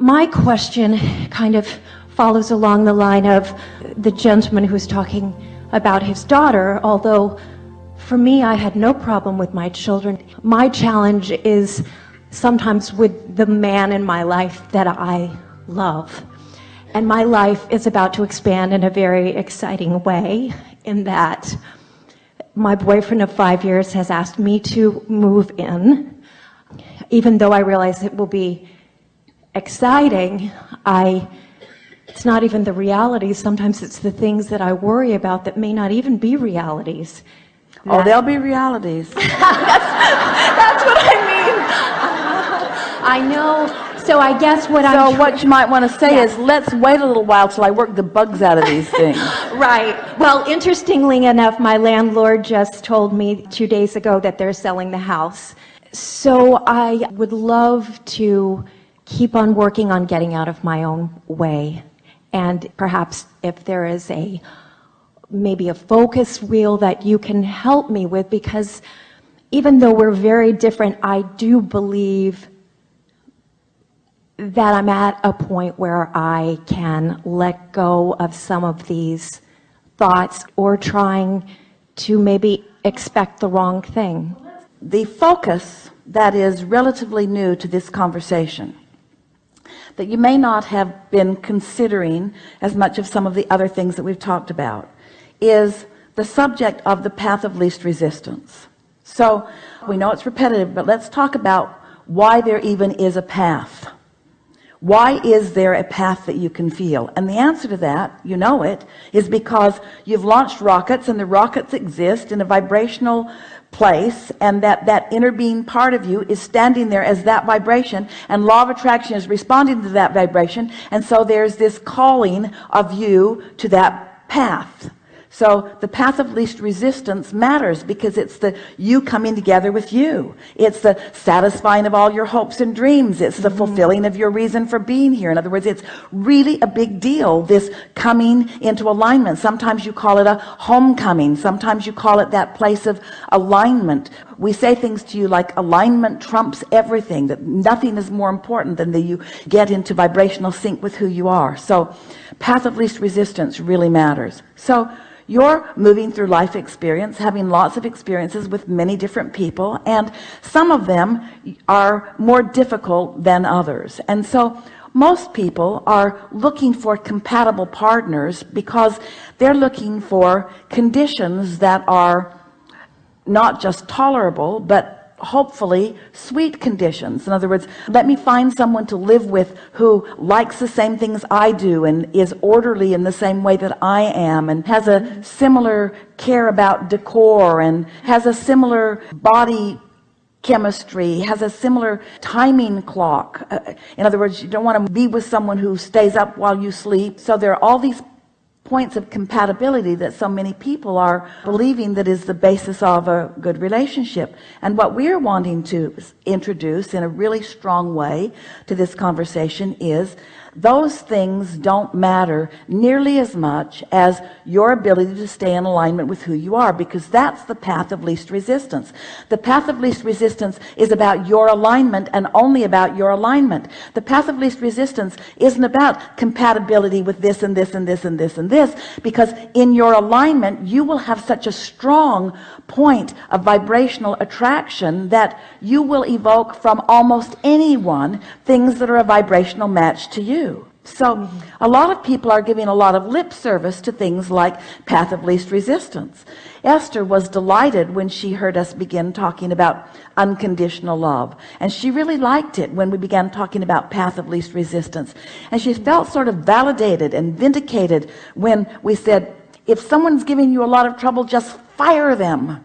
My question kind of follows along the line of the gentleman who's talking about his daughter, although for me, I had no problem with my children. My challenge is sometimes with the man in my life that I love. And my life is about to expand in a very exciting way, in that my boyfriend of 5 years has asked me to move in. Even though I realize it will be exciting, it's not even the realities. Sometimes it's the things that I worry about that may not even be realities. Oh, there'll be realities. That's what I mean. I know. So I guess what what you might want to say is, let's wait a little while till I work the bugs out of these things. Right. Well, interestingly enough, my landlord just told me 2 days ago that they're selling the house. So I would love to keep on working on getting out of my own way. And perhaps if there is maybe a focus wheel that you can help me with, because even though we're very different, I do believe that I'm at a point where I can let go of some of these thoughts or trying to maybe expect the wrong thing. The focus that is relatively new to this conversation, that you may not have been considering as much of some of the other things that we've talked about, is the subject of the path of least resistance. So we know it's repetitive, but let's talk about why there even is a path. Why is there a path that you can feel? And the answer to that, you know it, is because you've launched rockets, and the rockets exist in a vibrational place, and that inner being part of you is standing there as that vibration, and law of attraction is responding to that vibration, and so there's this calling of you to that path. So the path of least resistance matters because it's the you coming together with you. It's the satisfying of all your hopes and dreams. It's the fulfilling of your reason for being here. In other words, it's really a big deal, this coming into alignment. Sometimes you call it a homecoming. Sometimes you call it that place of alignment. We say things to you like alignment trumps everything, that nothing is more important than that you get into vibrational sync with who you are. So path of least resistance really matters. So you're moving through life experience, having lots of experiences with many different people, and some of them are more difficult than others. And so most people are looking for compatible partners because they're looking for conditions that are not just tolerable, but hopefully sweet conditions. In other words, let me find someone to live with who likes the same things I do and is orderly in the same way that I am, and has a similar care about decor, and has a similar body chemistry, has a similar timing clock. In other words, you don't want to be with someone who stays up while you sleep. So there are all these points of compatibility that so many people are believing that is the basis of a good relationship. And what we're wanting to introduce in a really strong way to this conversation is those things don't matter nearly as much as your ability to stay in alignment with who you are, because that's the path of least resistance. The path of least resistance is about your alignment, and only about your alignment. The path of least resistance isn't about compatibility with this and this and this and this and this, because in your alignment you will have such a strong point of vibrational attraction that you will evoke from almost anyone things that are a vibrational match to you. So a lot of people are giving a lot of lip service to things like path of least resistance. Esther was delighted when she heard us begin talking about unconditional love, and she really liked it when we began talking about path of least resistance, and she felt sort of validated and vindicated when we said, if someone's giving you a lot of trouble, just fire them.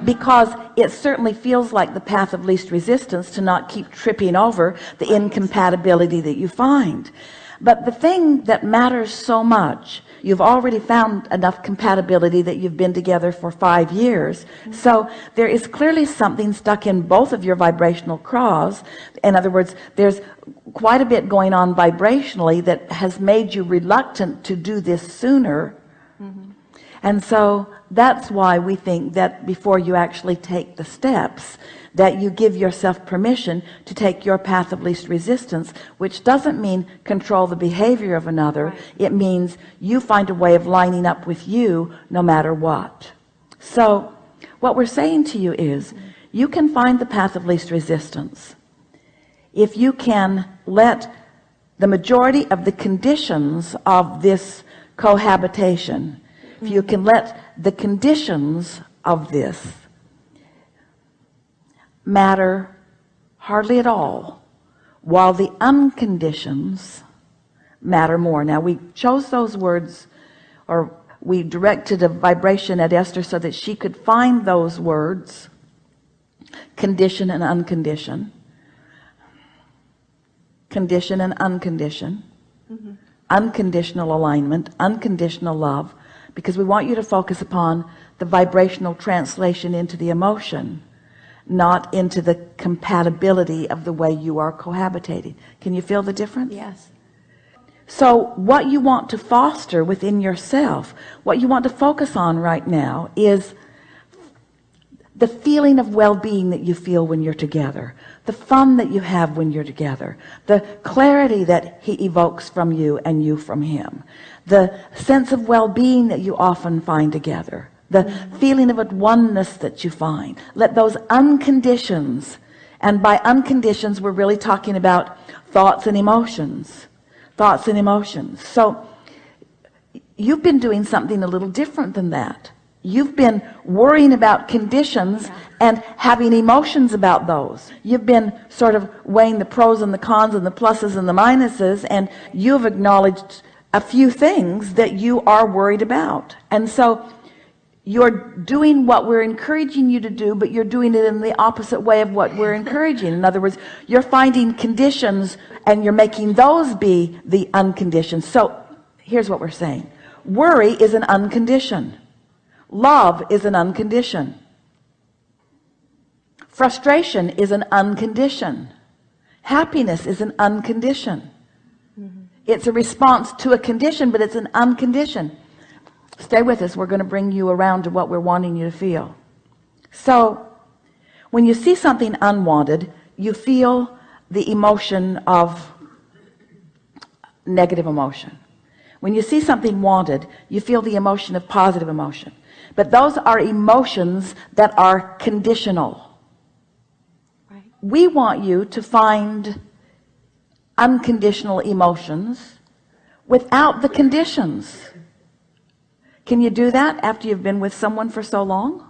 Because it certainly feels like the path of least resistance to not keep tripping over the incompatibility that you find. But the thing that matters so much, you've already found enough compatibility that you've been together for 5 years. So there is clearly something stuck in both of your vibrational craws. In other words, there's quite a bit going on vibrationally that has made you reluctant to do this sooner. And so that's why we think that before you actually take the steps, that you give yourself permission to take your path of least resistance, which doesn't mean control the behavior of another. Right. It means you find a way of lining up with you no matter what. So what we're saying to you is, you can find the path of least resistance if you can let the majority of the conditions of this cohabitation, if you can let the conditions of this matter hardly at all, while the unconditions matter more. Now, we chose those words, or we directed a vibration at Esther so that she could find those words, condition and uncondition, condition and uncondition, unconditional alignment, unconditional love, because we want you to focus upon the vibrational translation into the emotion, not into the compatibility of the way you are cohabitating. Can you feel the difference? Yes. So what you want to foster within yourself, what you want to focus on right now, is the feeling of well-being that you feel when you're together, the fun that you have when you're together, the clarity that he evokes from you and you from him, the sense of well-being that you often find together, the feeling of a oneness that you find. Let those unconditions, and by unconditions we're really talking about thoughts and emotions. Thoughts and emotions. So you've been doing something a little different than that. You've been worrying about conditions and having emotions about those. You've been sort of weighing the pros and the cons and the pluses and the minuses, and you've acknowledged a few things that you are worried about. And so you're doing what we're encouraging you to do, but you're doing it in the opposite way of what we're encouraging. In other words, you're finding conditions and you're making those be the unconditioned. So here's what we're saying. Worry is an unconditioned. Love is an unconditioned. Frustration is an unconditioned. Happiness is an unconditioned. It's a response to a condition, but it's an unconditioned. Stay with us. We're going to bring you around to what we're wanting you to feel. So when you see something unwanted, you feel the emotion of negative emotion. When you see something wanted, you feel the emotion of positive emotion. But those are emotions that are conditional. Right. We want you to find unconditional emotions without the conditions. Can you do that after you've been with someone for so long?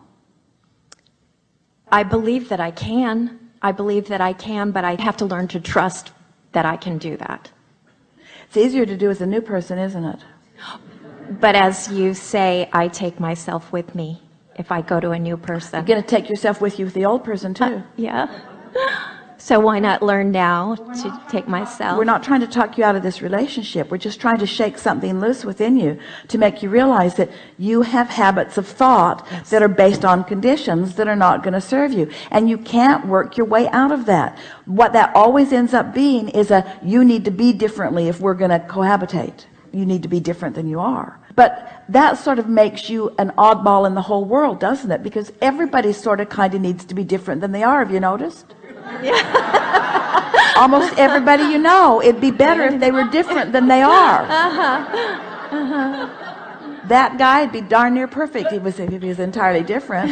I believe that I can. I believe that I can, but I have to learn to trust that I can do that. It's easier to do as a new person, isn't it? But as you say, I take myself with me if I go to a new person. You're going to take yourself with you with the old person too. Yeah. So why not learn now to take myself? We're not trying to talk you out of this relationship. We're just trying to shake something loose within you to make you realize that you have habits of thought that are based on conditions that are not going to serve you. And you can't work your way out of that. What that always ends up being is you need to be differently if we're going to cohabitate. You need to be different than you are. But that sort of makes you an oddball in the whole world, doesn't it? Because everybody sort of kind of needs to be different than they are. Have you noticed? Yeah. Almost everybody you know, it'd be better if they were different than they are. That guy'd be darn near perfect if he was entirely different.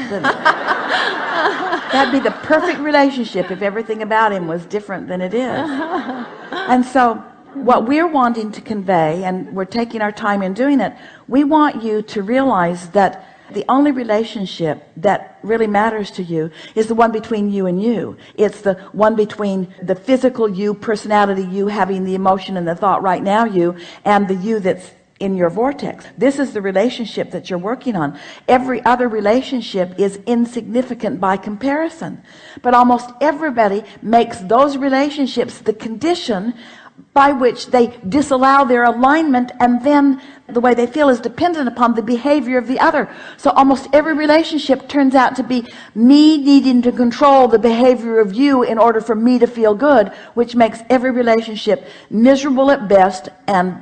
That'd be the perfect relationship if everything about him was different than it is. And so what we're wanting to convey, and we're taking our time in doing it, we want you to realize that the only relationship that really matters to you is the one between you and you. It's the one between the physical you, personality you, having the emotion and the thought right now you, and the you that's in your vortex. This is the relationship that you're working on. Every other relationship is insignificant by comparison. But almost everybody makes those relationships the condition by which they disallow their alignment, and then the way they feel is dependent upon the behavior of the other. So almost every relationship turns out to be me needing to control the behavior of you in order for me to feel good, which makes every relationship miserable at best and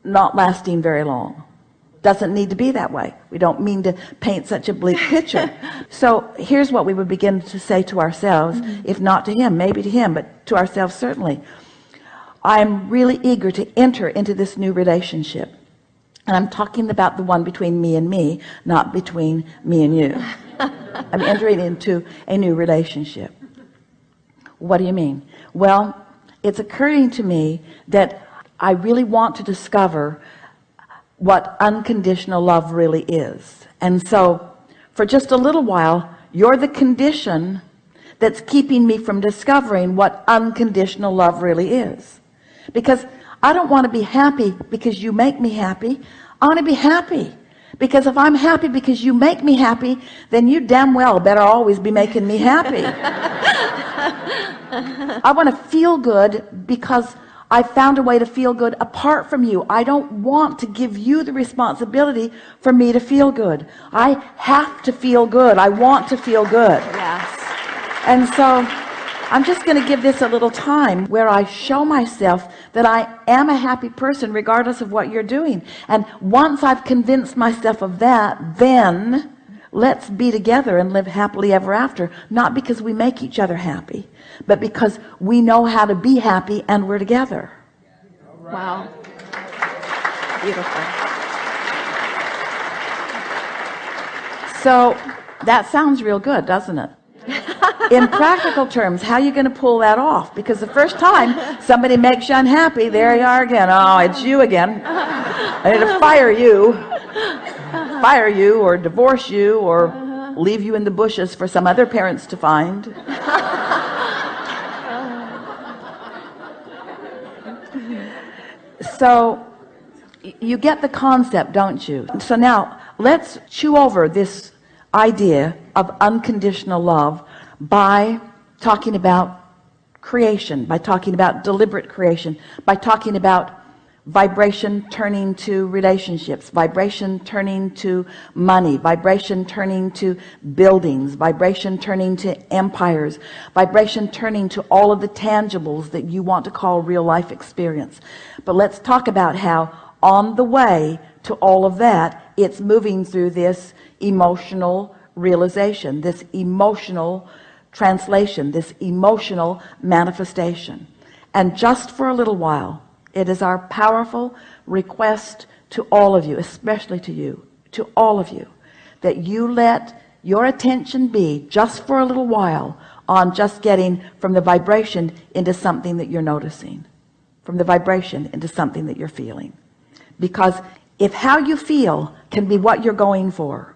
not lasting very long. doesn't need to be that way. We don't mean to paint such a bleak picture. So here's what we would begin to say to ourselves, if not to him, maybe to him, but to ourselves certainly. I'm really eager to enter into this new relationship. And I'm talking about the one between me and me, not between me and you. I'm entering into a new relationship. What do you mean? Well, it's occurring to me that I really want to discover what unconditional love really is. And so for just a little while, you're the condition that's keeping me from discovering what unconditional love really is. Because I don't want to be happy because you make me happy. I want to be happy because if I'm happy because you make me happy, then you damn well better always be making me happy. I want to feel good because I found a way to feel good apart from you. I don't want to give you the responsibility for me to feel good. I have to feel good. I want to feel good. Yes. And so I'm just going to give this a little time where I show myself that I am a happy person regardless of what you're doing. And once I've convinced myself of that, then let's be together and live happily ever after. Not because we make each other happy, but because we know how to be happy and we're together. Wow. Beautiful. So that sounds real good, doesn't it? In practical terms, how are you going to pull that off? Because the first time somebody makes you unhappy, there you are again. Oh, it's you again. I need to fire you or divorce you or leave you in the bushes for some other parents to find. So you get the concept, don't you? So now let's chew over this idea of unconditional love by talking about creation, by talking about deliberate creation, by talking about vibration turning to relationships, vibration turning to money, vibration turning to buildings, vibration turning to empires, vibration turning to all of the tangibles that you want to call real life experience. But let's talk about how on the way to all of that, it's moving through this emotional realization, this emotional translation, this emotional manifestation. And just for a little while, it is our powerful request to all of you, especially to you, to all of you, that you let your attention be just for a little while on just getting from the vibration into something that you're noticing, from the vibration into something that you're feeling. Because if how you feel can be what you're going for,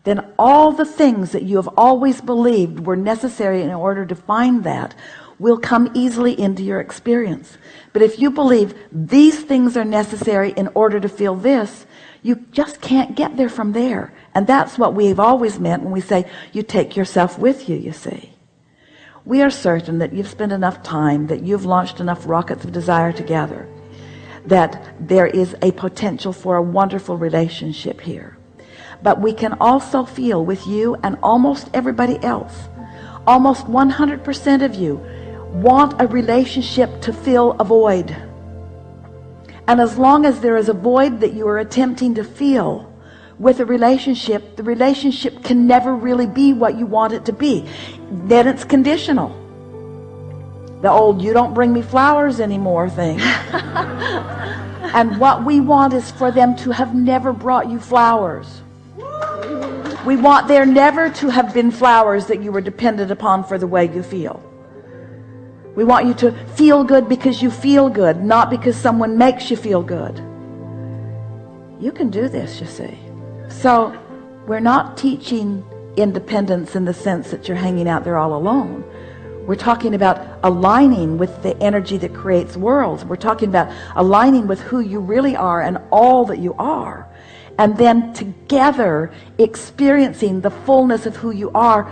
then all the things that you have always believed were necessary in order to find that will come easily into your experience. But if you believe these things are necessary in order to feel this, you just can't get there from there. And that's what we've always meant when we say you take yourself with you, you see. We are certain that you've spent enough time, that you've launched enough rockets of desire together, that there is a potential for a wonderful relationship here. But we can also feel with you and almost everybody else, almost 100% of you want a relationship to fill a void. And as long as there is a void that you are attempting to fill with a relationship, the relationship can never really be what you want it to be. Then it's conditional. The old "you don't bring me flowers anymore" thing. And what we want is for them to have never brought you flowers. We want there never to have been flowers that you were dependent upon for the way you feel. We want you to feel good because you feel good, not because someone makes you feel good. You can do this, you see. So we're not teaching independence in the sense that you're hanging out there all alone. We're talking about aligning with the energy that creates worlds. We're talking about aligning with who you really are and all that you are. And then together experiencing the fullness of who you are,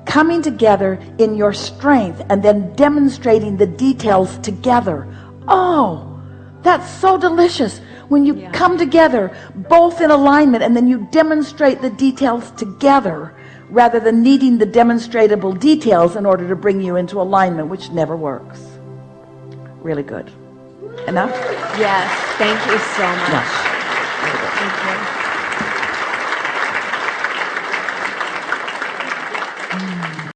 coming together in your strength and then demonstrating the details together. Oh, that's so delicious when you come together both in alignment and then you demonstrate the details together rather than needing the demonstratable details in order to bring you into alignment, which never works. Really good. Enough? Yes, thank you so much. Yeah.